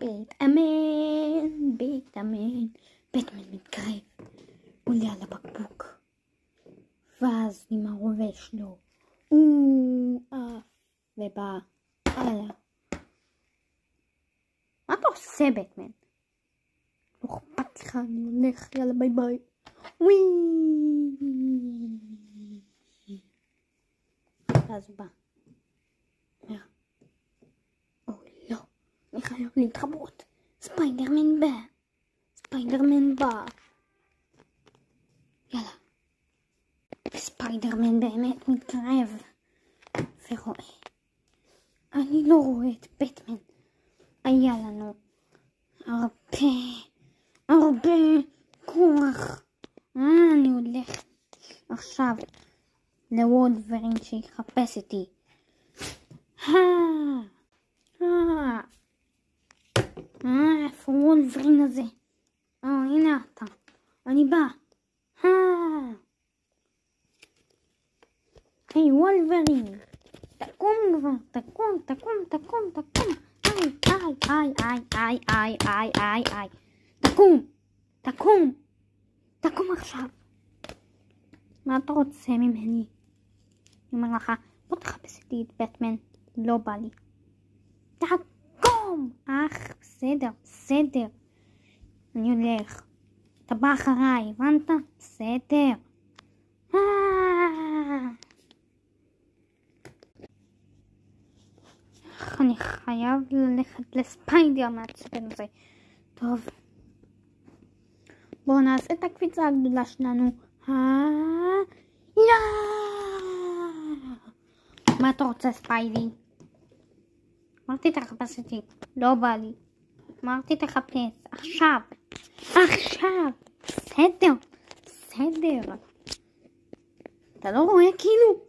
בית אמן, בית אמן. בטמן מתקרב, עולה על הבקבוק, ואז עם הרובה שלו הוא עף ובא הלאה. מה אתה עושה, בטמן? לא אכפת לך, אני הולך, יאללה ביי ביי. וואי. ואז הוא בא. לא, אני חייב להתחברות. ספיידרמן בא. ספיידרמן בא. יאללה. ספיידרמן באמת מתקרב ורואה. אני לא רואה את בטמן. היה לנו הרבה כוח. אני הולך עכשיו לוולברין שיחפש אותי. איפה וולברין הזה? הנה אתה. אני בא. היי וולברין. תקום כבר. תקום. איי. תקום עכשיו. מה אתה רוצה ממני? אני אומר לך, בוא תחפש אותי את בטמן. לא בא לי. תקום! בסדר. אני הולך. אתה בא אחריי, הבנת? בסדר. אני חייב ללכת לספיידר מעצבן הזה. טוב. בואו נעשה את הקפיצה הגדולה שלנו. מה אתה רוצה, ספיידי? אמרתי תחפש אותי. לא בא לי. אמרתי תחפש. עכשיו. בסדר. אתה לא רואה כאילו?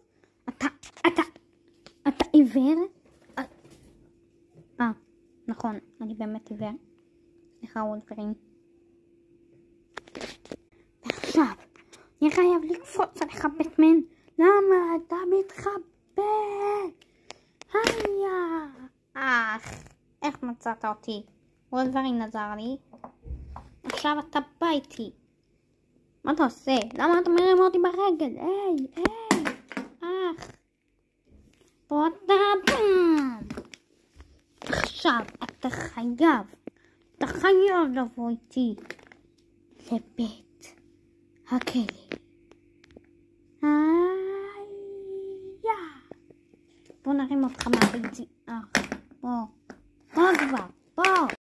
אתה עיוור? נכון, אני באמת עיוור. סליחה וולברין. ועכשיו, אני חייב לקפוץ עליך בטמן. למה אתה מתחבא? איך מצאת אותי? וולברין עזר לי. עכשיו אתה בא איתי. מה אתה עושה? למה אתה מרים אותי ברגל? היי. פה אתה בא. עכשיו אתה חייב לבוא איתי לבית הכלא. בוא נרים אותך מהביצים. בוא כבר.